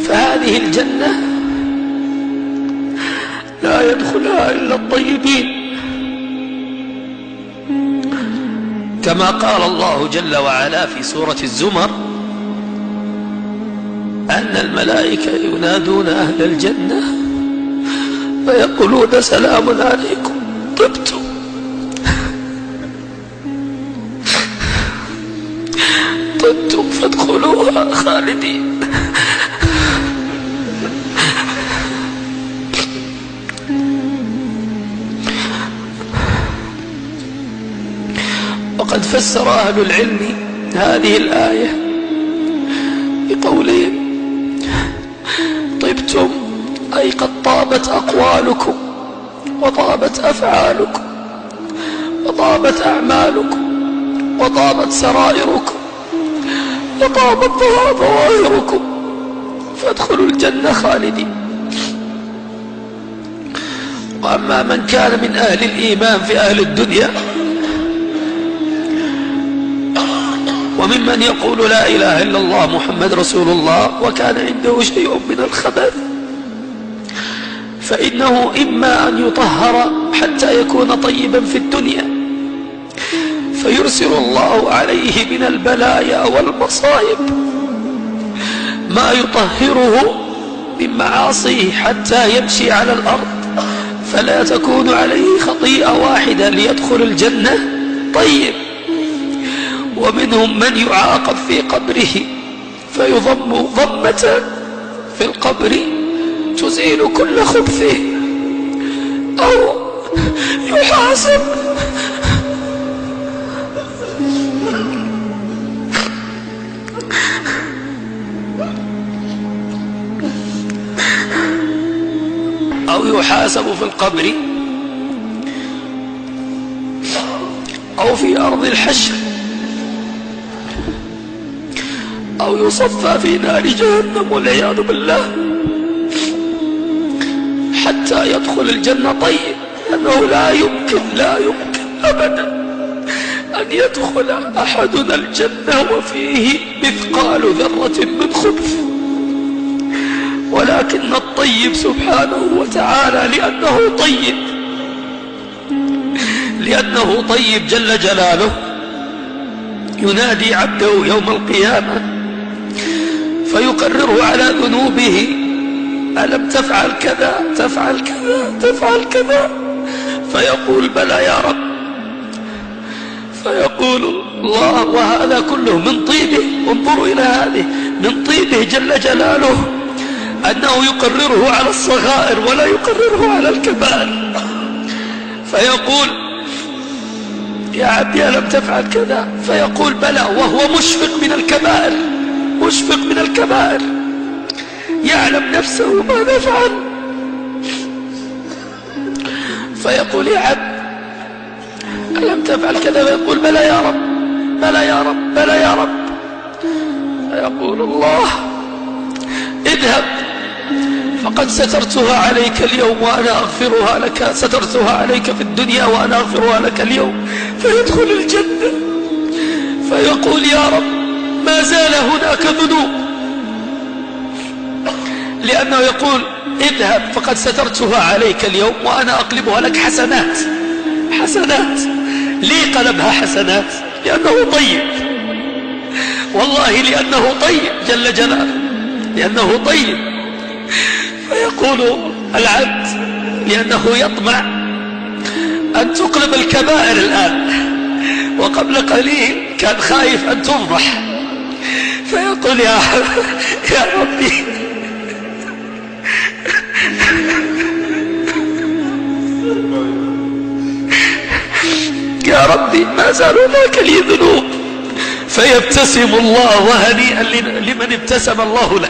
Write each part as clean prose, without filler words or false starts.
فهذه الجنة لا يدخلها إلا الطيبين، كما قال الله جل وعلا في سورة الزمر أن الملائكة ينادون أهل الجنة فيقولون سلام عليكم طبتم فادخلوها خالدين. وقد فسر أهل العلم هذه الآية بقولهم طبتم أي قد طابت أقوالكم وطابت أفعالكم وطابت أعمالكم وطابت سرائركم وطابت ظواهركم فادخلوا الجنة خالدين. وأما من كان من أهل الإيمان في أهل الدنيا وممن يقول لا إله إلا الله محمد رسول الله وكان عنده شيء من الخبث، فإنه إما أن يطهر حتى يكون طيبا في الدنيا فيرسل الله عليه من البلايا والمصائب ما يطهره من معاصيه حتى يمشي على الأرض فلا تكون عليه خطيئة واحدة ليدخل الجنة طيب. ومنهم من يعاقب في قبره فيضم ضمة في القبر تزيل كل خبثه، أو يحاسب في القبر أو في أرض الحشر أو يصفى في نار جهنم والعياذ بالله حتى يدخل الجنة طيب. أنه لا يمكن أبدا أن يدخل أحدنا الجنة وفيه مثقال ذرة من خبث، ولكن الطيب سبحانه وتعالى لأنه طيب جل جلاله ينادي عبده يوم القيامة فيقرره على ذنوبه: ألم تفعل كذا تفعل كذا تفعل كذا؟ فيقول: بلى يا رب. فيقول الله: وهذا كله من طيبه. انظروا إلى هذه، من طيبه جل جلاله أنه يقرره على الصغائر ولا يقرره على الكبائر. فيقول: يا عبدي ألم تفعل كذا؟ فيقول: بلى، وهو مشفق من الكبائر يعلم نفسه ماذا فعل. فيقول: يا عبد ألم تفعل كذا؟ فيقول: بلى يا رب بلى يا رب بلى يا رب. فيقول الله: اذهب فقد سترتها عليك اليوم وأنا أغفرها لك، سترتها عليك في الدنيا وأنا أغفرها لك اليوم. فيدخل الجنة فيقول: يا رب ما زال هناك ذنوب، لأنه يقول: اذهب فقد سترتها عليك اليوم وأنا أقلبها لك حسنات. ليه قلبها حسنات؟ لأنه طيب، والله لأنه طيب جل جلاله، لأنه طيب. فيقول العبد لأنه يطمع أن تقلب الكبائر الآن، وقبل قليل كان خايف أن تفضح، فيقول: يا ربي يا ربي ما زال هناك لي ذنوب. فيبتسم الله، وهنيئا لمن ابتسم الله له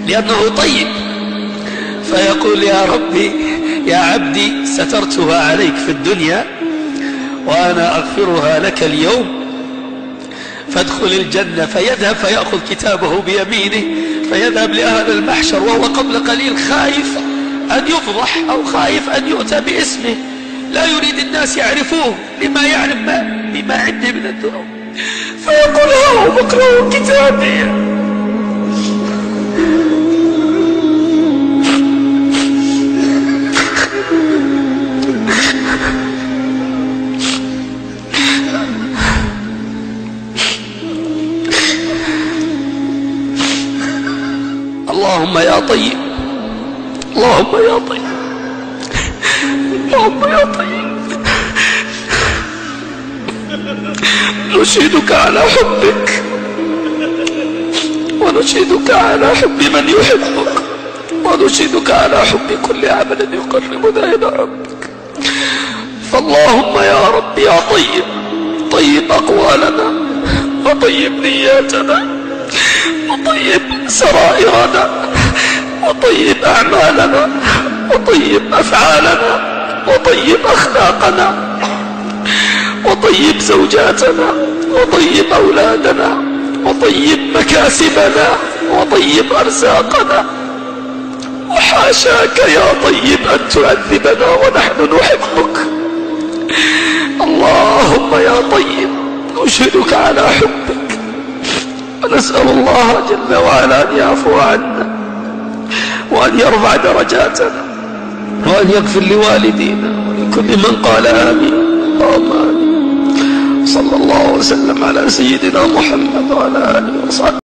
لأنه طيب. فيقول: يا ربي يا عبدي سترتها عليك في الدنيا وأنا أغفرها لك اليوم فادخل الجنة. فيذهب فيأخذ كتابه بيمينه فيذهب لأهل المحشر وهو قبل قليل خايف أن يفضح أو خايف أن يؤتى باسمه، لا يريد الناس يعرفوه لما يعلم بما عنده من الذنوب. فيقول: هاو اقرأوا كتابي اللهم يا طيب، اللهم يا طيب، اللهم يا طيب، نشهدك على حبك ونشهدك على حب من يحبك ونشهدك على حب كل عمل يقربنا إلى ربك. فاللهم يا رب يا طيب، طيب أقوالنا وطيب نياتنا وطيب سرائرنا وطيب أعمالنا وطيب أفعالنا وطيب أخلاقنا وطيب زوجاتنا وطيب أولادنا وطيب مكاسبنا وطيب أرزاقنا. وحاشاك يا طيب أن تعذبنا ونحن نحبك. اللهم يا طيب نشهدك على حبك ونسأل الله جل وعلا أن يعفو عنا وأن يرفع درجاتنا وأن يغفر لوالدينا ولكل من قال آمين. اللهم آمين. صلى الله وسلم على سيدنا محمد وعلى آله وصحبه.